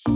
Hey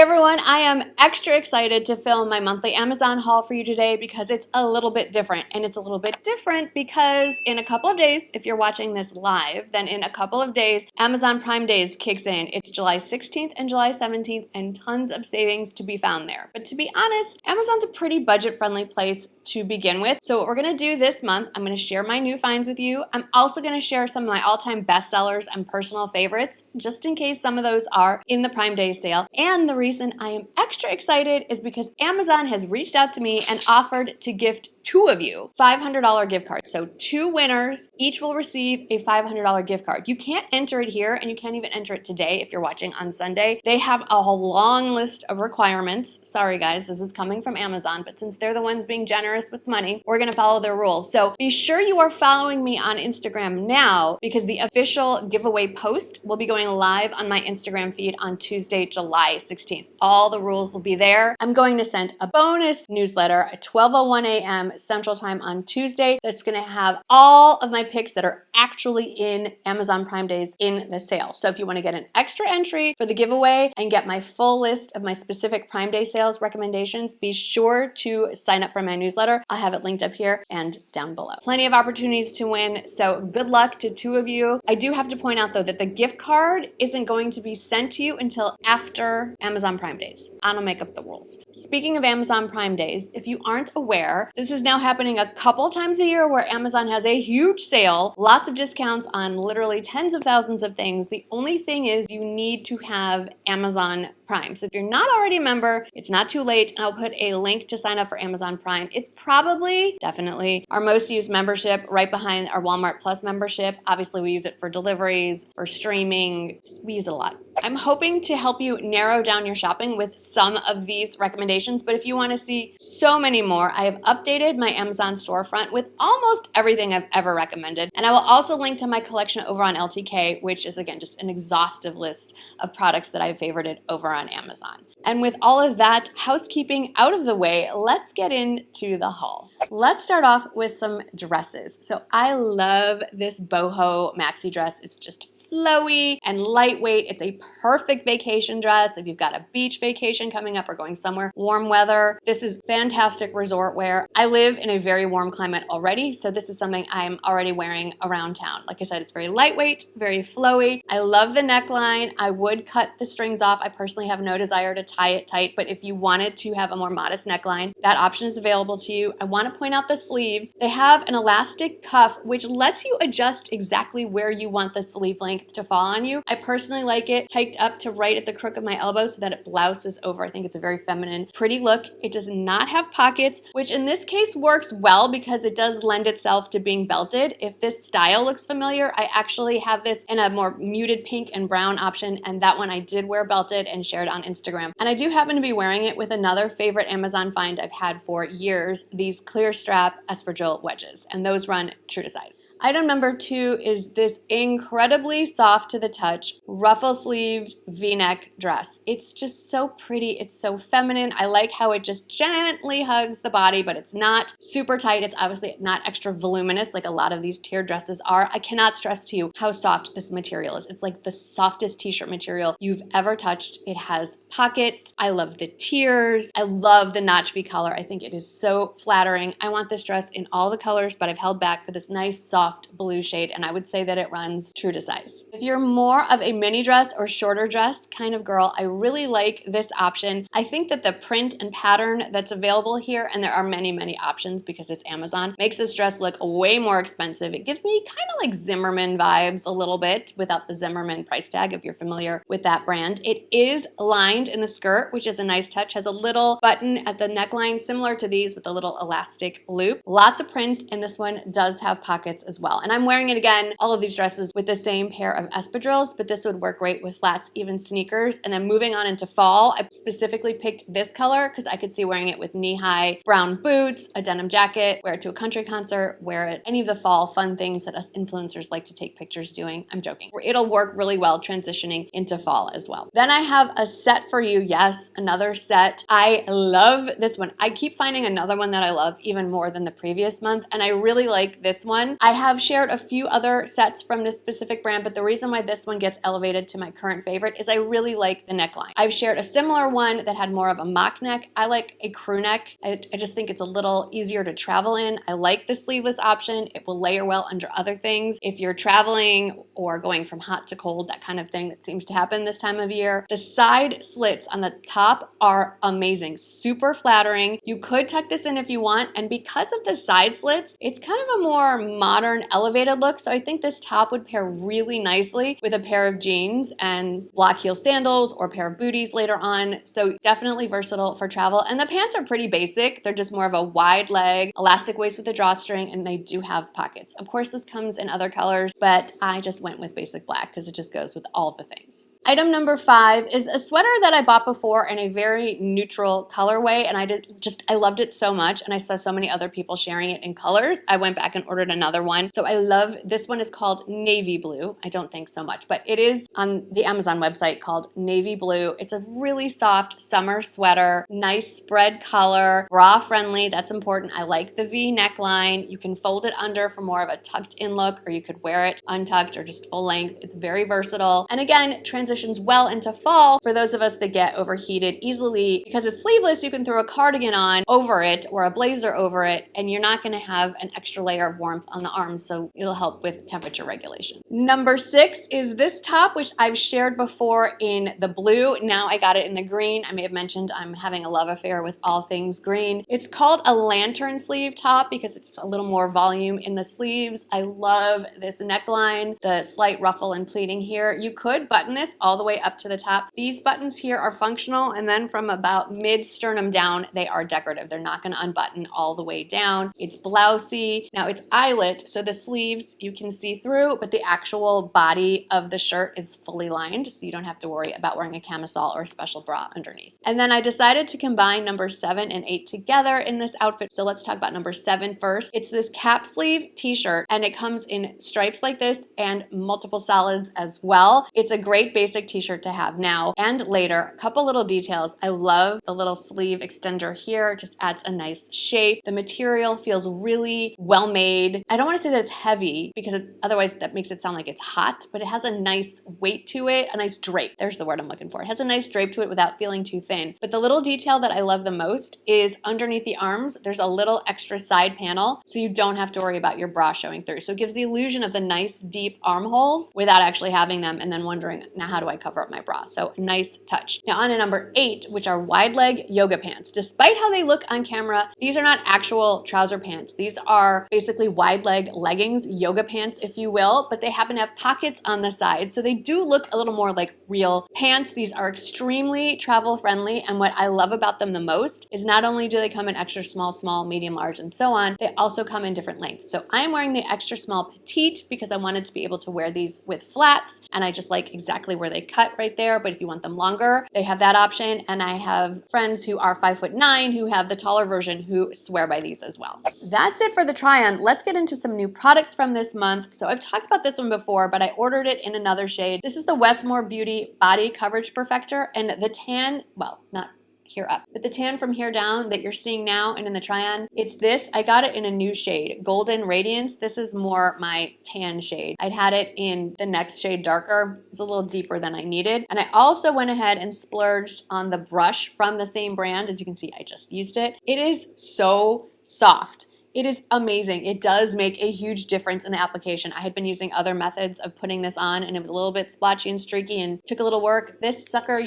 everyone, I am extra excited to film my monthly Amazon haul for you today because it's a little bit different. And it's a little bit different because in a couple of days, if you're watching this live, then in a couple of days, Amazon Prime Days kicks in. It's July 16th and July 17th and tons of savings to be found there. But to be honest, Amazon's a pretty budget-friendly place to begin with. So what we're gonna do this month, I'm gonna share my new finds with you. I'm also gonna share some of my all-time bestsellers and personal favorites, just in case some of those are in the Prime Day sale. And the reason I am extra excited is because Amazon has reached out to me and offered to gift two of you $500 gift cards. So two winners each will receive a $500 gift card. You can't enter it here and you can't even enter it today if you're watching on Sunday. They have a whole long list of requirements. Sorry guys, this is coming from Amazon, but since they're the ones being generous with money, we're gonna follow their rules. So be sure you are following me on Instagram now because the official giveaway post will be going live on my Instagram feed on Tuesday, July 16th. All the rules will be there. I'm going to send a bonus newsletter at 12:01 a.m. Central Time on Tuesday that's going to have all of my picks that are actually in Amazon Prime Days in the sale. So if you want to get an extra entry for the giveaway and get my full list of my specific Prime Day sales recommendations, be sure to sign up for my newsletter. I'll have it linked up here and down below. Plenty of opportunities to win, so good luck to two of you. I do have to point out though that the gift card isn't going to be sent to you until after Amazon Prime Days. I don't make up the rules. Speaking of Amazon Prime Days, if you aren't aware, this is now happening a couple times a year where Amazon has a huge sale, lots of discounts on literally tens of thousands of things. The only thing is you need to have Amazon Prime. So if you're not already a member, it's not too late. And I'll put a link to sign up for Amazon Prime. It's probably, definitely, our most used membership right behind our Walmart Plus membership. Obviously, we use it for deliveries, for streaming. We use it a lot. I'm hoping to help you narrow down your shopping with some of these recommendations, but if you want to see so many more, I have updated my Amazon storefront with almost everything I've ever recommended. And I will also link to my collection over on LTK, which is again just an exhaustive list of products that I've favorited over on Amazon. And with all of that housekeeping out of the way, let's get into the haul. Let's start off with some dresses. So I love this Boho maxi dress. It's just flowy and lightweight. It's a perfect vacation dress if you've got a beach vacation coming up or going somewhere warm weather. This is fantastic resort wear. I live in a very warm climate already, so this is something I'm already wearing around town. Like I said, it's very lightweight, very flowy. I love the neckline. I would cut the strings off. I personally have no desire to tie it tight, but if you wanted to have a more modest neckline, that option is available to you. I want to point out the sleeves. They have an elastic cuff, which lets you adjust exactly where you want the sleeve length to fall on you. I personally like it hiked up to right at the crook of my elbow so that it blouses over. I think it's a very feminine, pretty look. It does not have pockets, which in this case works well because it does lend itself to being belted. If this style looks familiar, I actually have this in a more muted pink and brown option, and that one I did wear belted and shared on Instagram. And I do happen to be wearing it with another favorite Amazon find I've had for years, these clear strap espadrille wedges, and those run true to size. Item number 2 is this incredibly soft to the touch, ruffle sleeved V-neck dress. It's just so pretty. It's so feminine. I like how it just gently hugs the body, but it's not super tight. It's obviously not extra voluminous like a lot of these tiered dresses are. I cannot stress to you how soft this material is. It's like the softest t-shirt material you've ever touched. It has pockets. I love the tiers. I love the notch V collar. I think it is so flattering. I want this dress in all the colors, but I've held back for this nice soft blue shade, and I would say that it runs true to size. If you're more of a mini dress or shorter dress kind of girl, I really like this option. I think that the print and pattern that's available here, and there are many, many options because it's Amazon, makes this dress look way more expensive. It gives me kind of like Zimmerman vibes a little bit without the Zimmerman price tag if you're familiar with that brand. It is lined in the skirt, which is a nice touch, has a little button at the neckline similar to these with a little elastic loop. Lots of prints, and this one does have pockets as well. And I'm wearing it again, all of these dresses with the same pair of espadrilles, but this would work great with flats, even sneakers. And then moving on into fall, I specifically picked this color because I could see wearing it with knee-high brown boots, a denim jacket, wear it to a country concert, wear it any of the fall fun things that us influencers like to take pictures doing. I'm joking. It'll work really well transitioning into fall as well. Then I have a set for you. Yes, another set. I love this one. I keep finding another one that I love even more than the previous month, and I really like this one. I have shared a few other sets from this specific brand, but the reason reason why this one gets elevated to my current favorite is I really like the neckline. I've shared a similar one that had more of a mock neck. I like a crew neck. I just think it's a little easier to travel in. I like the sleeveless option. It will layer well under other things. If you're traveling or going from hot to cold, that kind of thing that seems to happen this time of year. The side slits on the top are amazing, super flattering. You could tuck this in if you want, and because of the side slits, it's kind of a more modern, elevated look, so I think this top would pair really nicely with a pair of jeans and block heel sandals or a pair of booties later on, so definitely versatile for travel. And the pants are pretty basic. They're just more of a wide leg, elastic waist with a drawstring, and they do have pockets. Of course, this comes in other colors, but I just went with basic black because it just goes with all the things. Item number 5 is a sweater that I bought before in a very neutral colorway, and I loved it so much, and I saw so many other people sharing it in colors. I went back and ordered another one. So I love, this one is called Navy Blue. I don't think so much, but it is on the Amazon website called Navy Blue. It's a really soft summer sweater, nice spread collar, bra friendly. That's important. I like the V neckline. You can fold it under for more of a tucked in look, or you could wear it untucked or just full length. It's very versatile. And again, transitions well into fall for those of us that get overheated easily. Because it's sleeveless, you can throw a cardigan on over it or a blazer over it, and you're not going to have an extra layer of warmth on the arms, so it'll help with temperature regulation. Number 6 is this top, which I've shared before in the blue. Now I got it in the green. I may have mentioned I'm having a love affair with all things green. It's called a lantern sleeve top because it's a little more volume in the sleeves. I love this neckline, the slight ruffle and pleating here. You could button this all the way up to the top. These buttons here are functional, and then from about mid sternum down, they are decorative. They're not going to unbutton all the way down. It's blousey. Now it's eyelet, so the sleeves you can see through, but the actual body of the shirt is fully lined, so you don't have to worry about wearing a camisole or a special bra underneath. And then I decided to combine number 7 and 8 together in this outfit. So let's talk about number 7 first. It's this cap sleeve t-shirt, and it comes in stripes like this and multiple solids as well. It's a great basic t-shirt to have now and later. A couple little details. I love the little sleeve extender here. It just adds a nice shape. The material feels really well made. I don't want to say that it's heavy because otherwise that makes it sound like it's hot, but it has a nice weight to it, a nice drape. There's the word I'm looking for. It has a nice drape to it without feeling too thin. But the little detail that I love the most is underneath the arms, there's a little extra side panel, so you don't have to worry about your bra showing through. So it gives the illusion of the nice deep armholes without actually having them and then wondering, now how do I cover up my bra? So nice touch. Now on to number 8, which are wide leg yoga pants. Despite how they look on camera, these are not actual trouser pants. These are basically wide leg leggings, yoga pants, if you will, but they happen to have pockets on the side. So they do look a little more like real pants. These are extremely travel friendly. And what I love about them the most is not only do they come in extra small, small, medium, large, and so on, they also come in different lengths. So I'm wearing the extra small petite because I wanted to be able to wear these with flats, and I just like exactly where they cut right there. But if you want them longer, they have that option. And I have friends who are 5'9" who have the taller version who swear by these as well. That's it for the try on. Let's get into some new products from this month. So I've talked about this one before, but I ordered it in another shade. This is the Westmore Beauty Body Coverage Perfector, and the tan, well, not here up, but the tan from here down that you're seeing now and in the try-on, it's this. I got it in a new shade, Golden Radiance. This is more my tan shade. I'd had it in the next shade darker. It's a little deeper than I needed. And I also went ahead and splurged on the brush from the same brand. As you can see, I just used it. It is so soft. It is amazing. It does make a huge difference in the application. I had been using other methods of putting this on, and it was a little bit splotchy and streaky and took a little work. This sucker,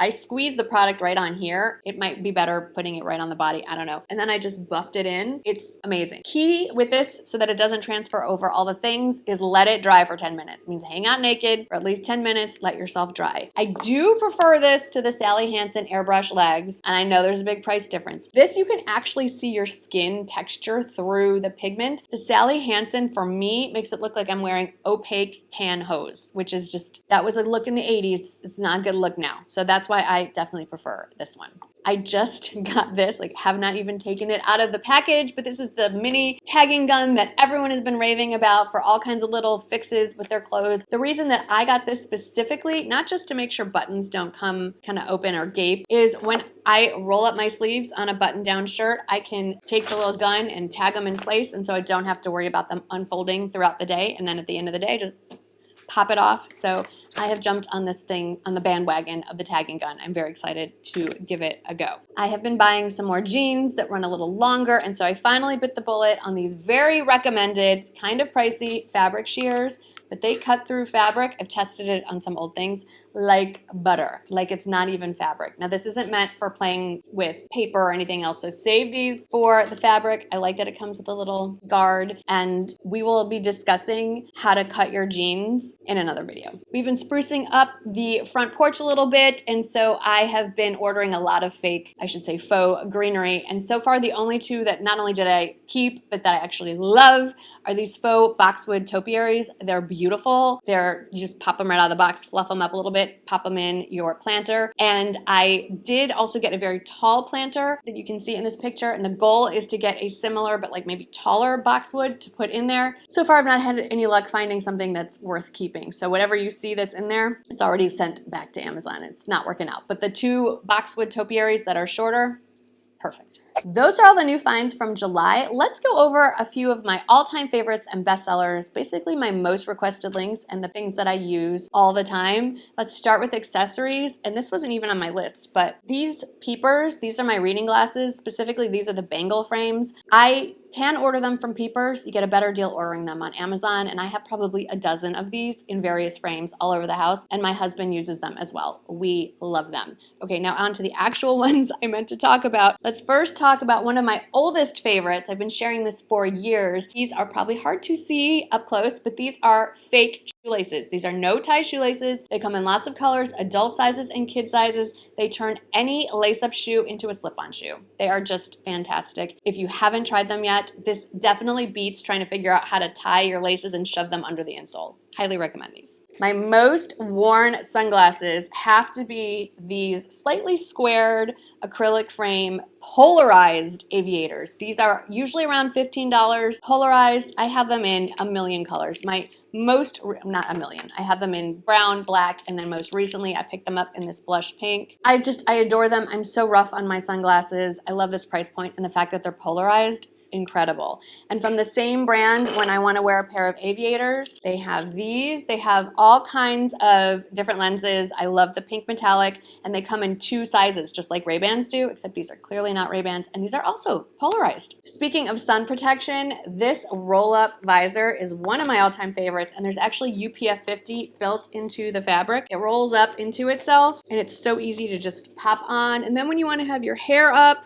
I squeezed the product right on here. It might be better putting it right on the body. I don't know. And then I just buffed it in. It's amazing. Key with this so that it doesn't transfer over all the things is let it dry for 10 minutes. It means hang out naked for at least 10 minutes, let yourself dry. I do prefer this to the Sally Hansen airbrush legs, and I know there's a big price difference. This, you can actually see your skin texture through the pigment. The Sally Hansen, for me, makes it look like I'm wearing opaque tan hose, which is just, that was a look in the 80s. It's not a good look now. So that's why I definitely prefer this one. I just got this, have not even taken it out of the package, but this is the mini tagging gun that everyone has been raving about for all kinds of little fixes with their clothes. The reason that I got this specifically, not just to make sure buttons don't come kind of open or gape, is when I roll up my sleeves on a button-down shirt, I can take the little gun and tag them in place, and so I don't have to worry about them unfolding throughout the day, and then at the end of the day, just pop it off. So I have jumped on this thing, on the bandwagon of the tagging gun. I'm very excited to give it a go. I have been buying some more jeans that run a little longer, and so I finally bit the bullet on these very recommended, kind of pricey fabric shears, but they cut through fabric. I've tested it on some old things like butter, like it's not even fabric. Now this isn't meant for playing with paper or anything else, so save these for the fabric. I like that it comes with a little guard, and we will be discussing how to cut your jeans in another video. We've been sprucing up the front porch a little bit, and so I have been ordering a lot of fake, I should say faux greenery, and so far the only two that not only did I keep, but that I actually love are these faux Boxwood Topiaries. They're beautiful. You just pop them right out of the box, fluff them up a little bit, pop them in your planter. And I did also get a very tall planter that you can see in this picture. And the goal is to get a similar, but like maybe taller boxwood to put in there. So far, I've not had any luck finding something that's worth keeping. So whatever you see that's in there, it's already sent back to Amazon. It's not working out. But the two Boxwood Topiaries that are shorter, perfect. Those are all the new finds from July. Let's go over a few of my all-time favorites and bestsellers, basically my most requested links and the things that I use all the time. Let's start with accessories, and this wasn't even on my list, but these Peepers, these are my reading glasses. Specifically, these are the bangle frames. I can order them from Peepers. You get a better deal ordering them on Amazon, and I have probably a dozen of these in various frames all over the house, and my husband uses them as well. We love them. Okay, now on to the actual ones I meant to talk about. Let's first talk about one of my oldest favorites. I've been sharing this for years. These are probably hard to see up close, but these are fake shoelaces. These are no-tie shoelaces. They come in lots of colors, adult sizes and kid sizes. They turn any lace-up shoe into a slip-on shoe. They are just fantastic. If you haven't tried them yet, this definitely beats trying to figure out how to tie your laces and shove them under the insole. Highly recommend these. My most worn sunglasses have to be these slightly squared acrylic frame polarized aviators. These are usually around $15. Polarized, I have them in a million colors. Not a million. I have them in brown, black, and then most recently I picked them up in this blush pink. I adore them. I'm so rough on my sunglasses. I love this price point and the fact that they're polarized. Incredible. And from the same brand, when I want to wear a pair of aviators, they have these. They have all kinds of different lenses. I love the pink metallic, and they come in two sizes, just like Ray-Bans do, except these are clearly not Ray-Bans, and these are also polarized. Speaking of sun protection, this roll-up visor is one of my all-time favorites, and there's actually UPF 50 built into the fabric. It rolls up into itself, and it's so easy to just pop on. And then when you want to have your hair up,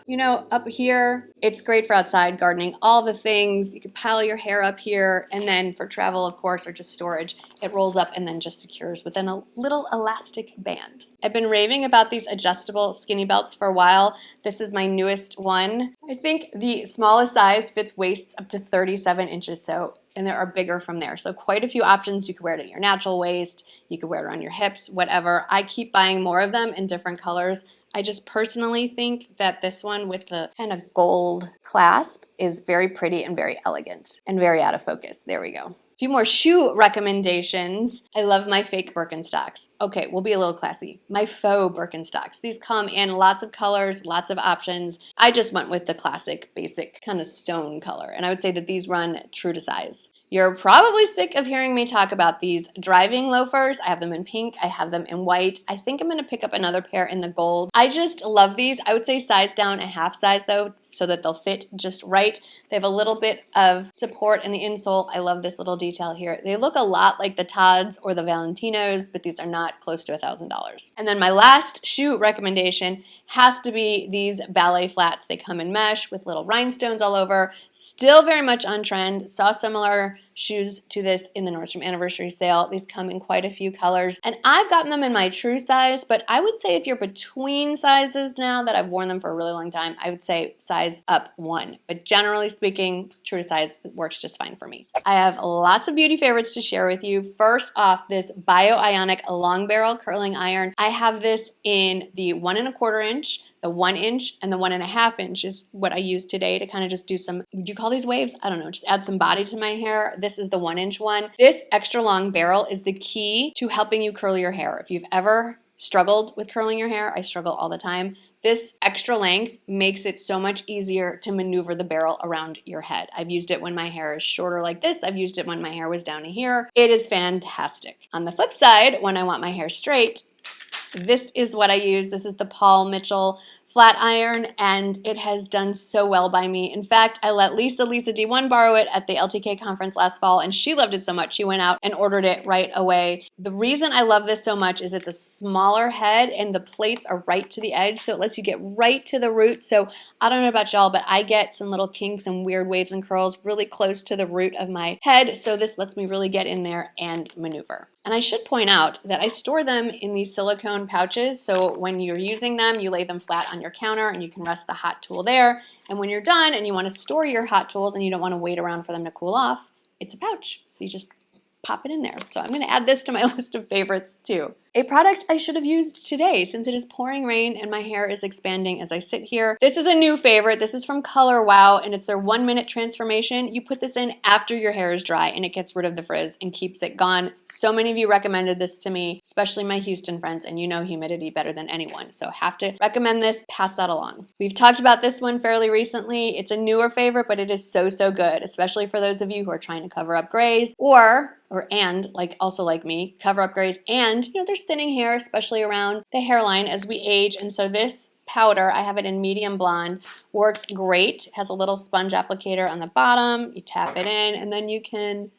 up here, it's great for outside gardening, all the things. You can pile your hair up here, and then for travel, of course, or just storage, it rolls up and then just secures within a little elastic band. I've been raving about these adjustable skinny belts for a while. This is my newest one. I think the smallest size fits waists up to 37 inches, and there are bigger from there. So quite a few options. You could wear it at your natural waist, you could wear it around your hips, whatever. I keep buying more of them in different colors. I just personally think that this one with the kind of gold clasp is very pretty and very elegant and very out of focus. There we go. A few more shoe recommendations. I love my fake Birkenstocks. Okay, we'll be a little classy. My faux Birkenstocks. These come in lots of colors, lots of options. I just went with the classic, basic kind of stone color, and I would say that these run true to size. You're probably sick of hearing me talk about these driving loafers. I have them in pink. I have them in white. I think I'm going to pick up another pair in the gold. I just love these. I would say size down a half size though, so that they'll fit just right. They have a little bit of support in the insole. I love this little detail here. They look a lot like the Todds or the Valentinos, but these are not close to $1,000. And then my last shoe recommendation has to be these ballet flats. They come in mesh with little rhinestones all over. Still very much on trend. Saw similar shoes to this in the Nordstrom anniversary sale. These come in quite a few colors, and I've gotten them in my true size, but I would say if you're between sizes now that I've worn them for a really long time, I would say size up 1. But generally speaking, true to size works just fine for me. I have lots of beauty favorites to share with you. First off, this Bio-Ionic long barrel curling iron. I have this in the 1 1/4 inch, the 1 inch, and the 1 1/2 inch is what I use today to kind of just do some, would you call these waves? I don't know, just add some body to my hair. This is the 1 inch one. This extra long barrel is the key to helping you curl your hair. If you've ever struggled with curling your hair. I struggle all the time. This extra length makes it so much easier to maneuver the barrel around your head. I've used it when my hair is shorter like this. I've used it when my hair was down to here. It is fantastic. On the flip side, when I want my hair straight, this is what I use. This is the Paul Mitchell flat iron, and it has done so well by me. In fact, I let Lisa D1 borrow it at the LTK conference last fall, and she loved it so much she went out and ordered it right away. The reason I love this so much is it's a smaller head and the plates are right to the edge, so it lets you get right to the root. So I don't know about y'all, but I get some little kinks and weird waves and curls really close to the root of my head, so this lets me really get in there and maneuver. And I should point out that I store them in these silicone pouches, so when you're using them, you lay them flat on your counter and you can rest the hot tool there. And when you're done and you want to store your hot tools and you don't want to wait around for them to cool off, it's a pouch. So you just pop it in there. So I'm going to add this to my list of favorites too. A product I should have used today since it is pouring rain and my hair is expanding as I sit here. This is a new favorite. This is from Color Wow, and it's their 1 minute transformation. You put this in after your hair is dry and it gets rid of the frizz and keeps it gone. So many of you recommended this to me, especially my Houston friends, and you know humidity better than anyone. So have to recommend this, pass that along. We've talked about this one fairly recently. It's a newer favorite, but it is so good, especially for those of you who are trying to cover up grays also like me, cover up grays, and there's thinning hair, especially around the hairline as we age. And so this powder, I have it in medium blonde, works great. It has a little sponge applicator on the bottom. You tap it in and then you can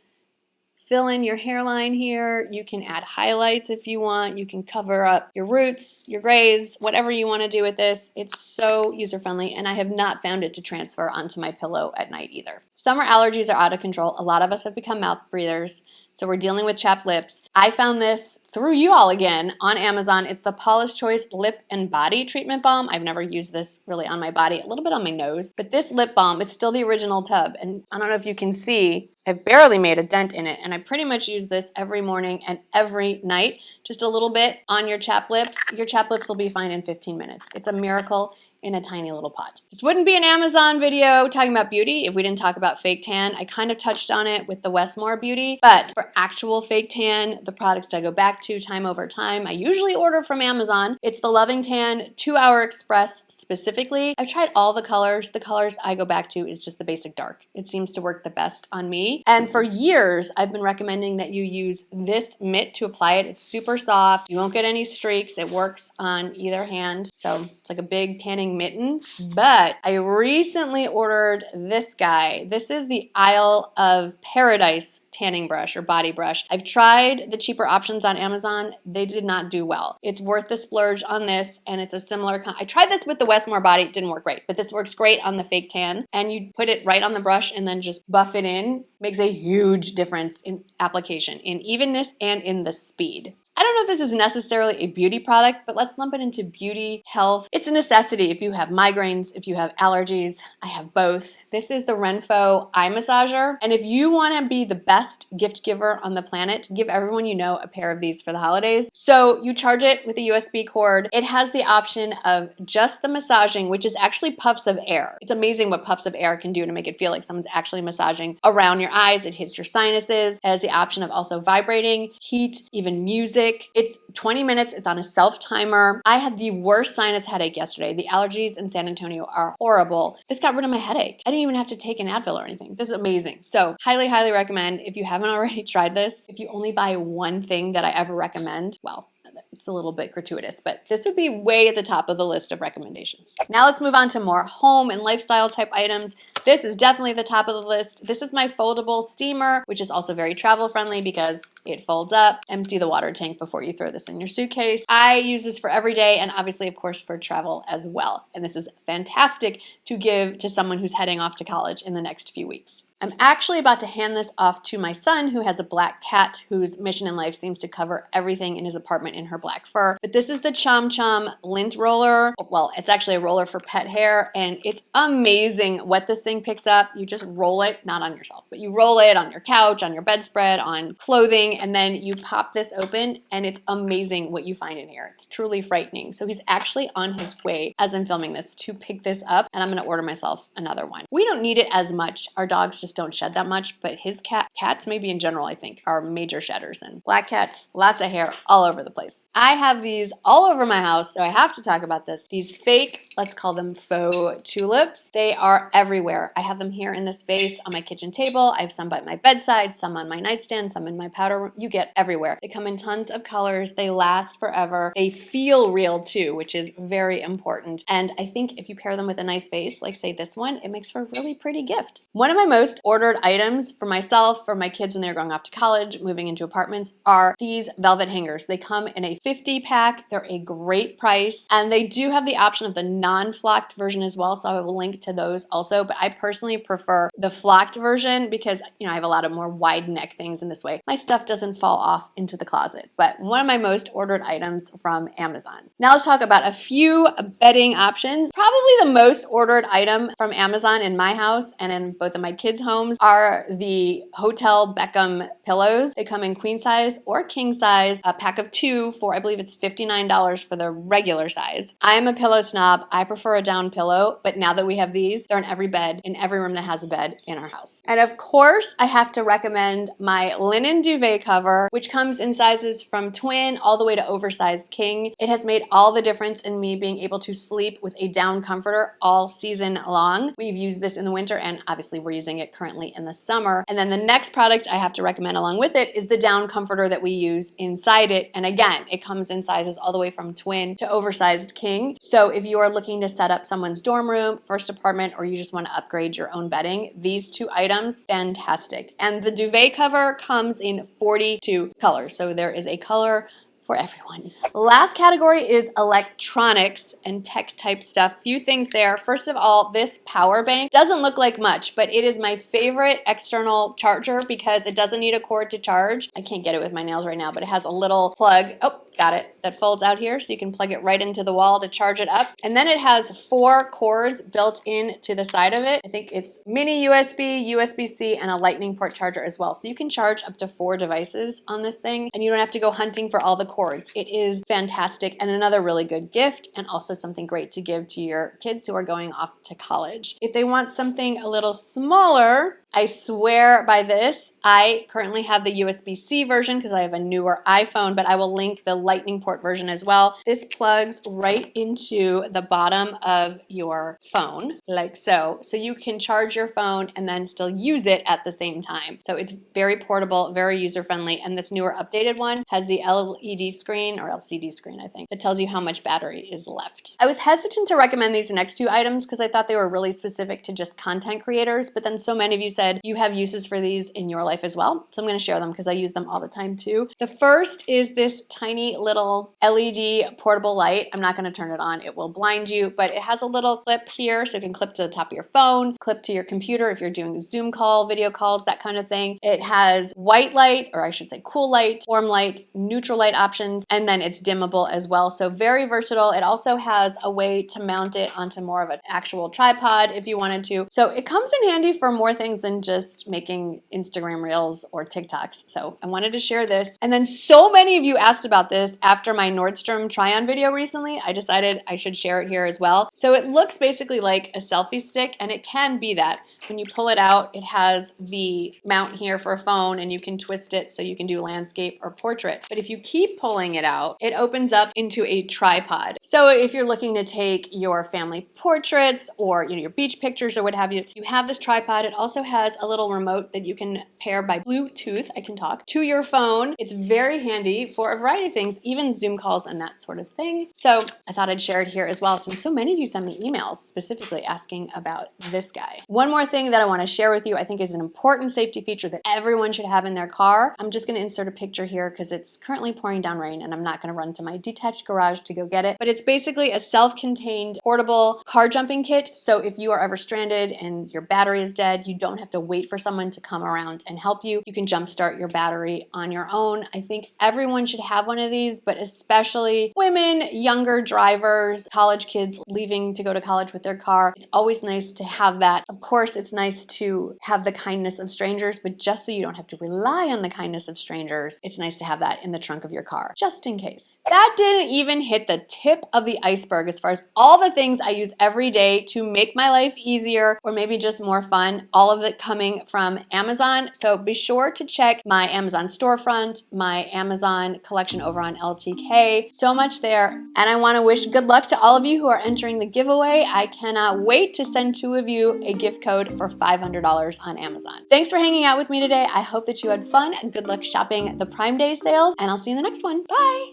fill in your hairline here. You can add highlights if you want. You can cover up your roots, your grays, whatever you want to do with this. It's so user-friendly, and I have not found it to transfer onto my pillow at night either. Summer allergies are out of control. A lot of us have become mouth breathers, so we're dealing with chapped lips. I found this through you all again on Amazon. It's the Paula's Choice Lip and Body Treatment Balm. I've never used this really on my body, a little bit on my nose, but this lip balm, it's still the original tub, and I don't know if you can see, I've barely made a dent in it, and I pretty much use this every morning and every night. Just a little bit on your chapped lips. Your chapped lips will be fine in 15 minutes. It's a miracle in a tiny little pot. This wouldn't be an Amazon video talking about beauty if we didn't talk about fake tan. I kind of touched on it with the Westmore beauty, but for actual fake tan, the product I go back to time over time, I usually order from Amazon. It's the Loving Tan 2-Hour Express specifically. I've tried all the colors. The colors I go back to is just the basic dark. It seems to work the best on me. And for years, I've been recommending that you use this mitt to apply it. It's super soft. You won't get any streaks. It works on either hand. So it's like a big tanning mitten. But I recently ordered this guy. This is the Isle of Paradise tanning brush or body brush. I've tried the cheaper options on Amazon. They did not do well. It's worth the splurge on this, and it's a similar I tried this with the Westmore body. It didn't work great, but this works great on the fake tan. And you put it right on the brush and then just buff it in. Makes a huge difference in application, in evenness, and in the speed. I don't know if this is necessarily a beauty product, but let's lump it into beauty, health. It's a necessity if you have migraines, if you have allergies. I have both. This is the Renpho eye massager. And if you want to be the best gift giver on the planet, give everyone you know a pair of these for the holidays. So you charge it with a USB cord. It has the option of just the massaging, which is actually puffs of air. It's amazing what puffs of air can do to make it feel like someone's actually massaging around your eyes. It hits your sinuses. It has the option of also vibrating, heat, even music. It's 20 minutes. It's on a self-timer. I had the worst sinus headache yesterday. The allergies in San Antonio are horrible. This got rid of my headache. I didn't even have to take an Advil or anything. This is amazing. So highly, highly recommend. If you haven't already tried this, if you only buy one thing that I ever recommend, well, it's a little bit gratuitous, but this would be way at the top of the list of recommendations. Now let's move on to more home and lifestyle type items. This is definitely the top of the list. This is my foldable steamer, which is also very travel friendly because it folds up. Empty the water tank before you throw this in your suitcase. I use this for every day and obviously, of course, for travel as well. And this is fantastic to give to someone who's heading off to college in the next few weeks. I'm actually about to hand this off to my son who has a black cat whose mission in life seems to cover everything in his apartment in her black fur. But this is the Chom Chom lint roller. Well, it's actually a roller for pet hair and it's amazing what this thing picks up. You just roll it, not on yourself, but you roll it on your couch, on your bedspread, on clothing, and then you pop this open and it's amazing what you find in here. It's truly frightening. So he's actually on his way as I'm filming this to pick this up and I'm gonna order myself another one. We don't need it as much. Our dogs just just don't shed that much, but his cats maybe in general, I think, are major shedders, and black cats, lots of hair all over the place. I have these all over my house, so I have to talk about this. These fake, let's call them faux tulips. They are everywhere. I have them here in this vase on my kitchen table. I have some by my bedside, some on my nightstand, some in my powder room. You get everywhere. They come in tons of colors. They last forever. They feel real too, which is very important. And I think if you pair them with a nice vase, like say this one, it makes for a really pretty gift. One of my most ordered items for myself, for my kids when they're going off to college, moving into apartments, are these velvet hangers. They come in a 50 pack. They're a great price. And they do have the option of the non-flocked version as well. So I will link to those also. But I personally prefer the flocked version because, you know, I have a lot of more wide neck things in this way. My stuff doesn't fall off into the closet. But one of my most ordered items from Amazon. Now let's talk about a few bedding options. Probably the most ordered item from Amazon in my house and in both of my kids' homes are the Hotel Beckham pillows. They come in queen size or king size, a pack of 2 for, I believe it's $59 for the regular size. I am a pillow snob. I prefer a down pillow, but now that we have these, they're in every bed, in every room that has a bed in our house. And of course, I have to recommend my linen duvet cover, which comes in sizes from twin all the way to oversized king. It has made all the difference in me being able to sleep with a down comforter all season long. We've used this in the winter, and obviously we're using it currently in the summer. And then the next product I have to recommend along with it is the down comforter that we use inside it. And again, it comes in sizes all the way from twin to oversized king. So if you are looking to set up someone's dorm room, first apartment, or you just want to upgrade your own bedding, these 2 items, fantastic. And the duvet cover comes in 42 colors. So there is a color for everyone. Last category is electronics and tech type stuff. Few things there. First of all, this power bank doesn't look like much, but it is my favorite external charger because it doesn't need a cord to charge. I can't get it with my nails right now, but it has a little plug. Oh, got it. That folds out here so you can plug it right into the wall to charge it up. And then it has 4 cords built into the side of it. I think it's mini USB, USB-C, and a lightning port charger as well. So you can charge up to 4 devices on this thing and you don't have to go hunting for all the cords. It is fantastic and another really good gift and also something great to give to your kids who are going off to college. If they want something a little smaller, I swear by this. I currently have the USB-C version because I have a newer iPhone, but I will link the lightning port version as well. This plugs right into the bottom of your phone, like so. So you can charge your phone and then still use it at the same time. So it's very portable, very user-friendly, and this newer updated one has the LED screen, or LCD screen, I think, that tells you how much battery is left. I was hesitant to recommend these next 2 items because I thought they were really specific to just content creators, but then so many of you said you have uses for these in your life as well. So I'm going to share them because I use them all the time too. The first is this tiny little LED portable light. I'm not going to turn it on. It will blind you, but it has a little clip here so it can clip to the top of your phone, clip to your computer if you're doing a Zoom call, video calls, that kind of thing. It has white light, or I should say cool light, warm light, neutral light options, and then it's dimmable as well. So very versatile. It also has a way to mount it onto more of an actual tripod if you wanted to. So it comes in handy for more things than just making Instagram reels or TikToks. So I wanted to share this. And then so many of you asked about this after my Nordstrom try-on video recently. I decided I should share it here as well. So it looks basically like a selfie stick, and it can be that. When you pull it out, it has the mount here for a phone, and you can twist it so you can do landscape or portrait. But if you keep pulling it out, it opens up into a tripod. So if you're looking to take your family portraits or your beach pictures or what have you, you have this tripod. It also has a little remote that you can pair by Bluetooth, I can talk, to your phone. It's very handy for a variety of things, even Zoom calls and that sort of thing. So I thought I'd share it here as well, since so many of you send me emails specifically asking about this guy. One more thing that I want to share with you, I think is an important safety feature that everyone should have in their car. I'm just going to insert a picture here because it's currently pouring down rain and I'm not going to run to my detached garage to go get it. But it's basically a self-contained portable car jumping kit. So if you are ever stranded and your battery is dead, you don't have to wait for someone to come around and help you. You can jumpstart your battery on your own. I think everyone should have one of these, but especially women, younger drivers, college kids leaving to go to college with their car. It's always nice to have that. Of course, it's nice to have the kindness of strangers, but just so you don't have to rely on the kindness of strangers, it's nice to have that in the trunk of your car, just in case. That didn't even hit the tip of the iceberg as far as all the things I use every day to make my life easier or maybe just more fun, all of it coming from Amazon. So be sure to check my Amazon storefront, my Amazon collection over on LTK. So much there. And I want to wish good luck to all of you who are entering the giveaway. I cannot wait to send 2 of you a gift code for $500 on Amazon. Thanks for hanging out with me today. I hope that you had fun. Good luck shopping the Prime Day sales, and I'll see you in the next one. Bye.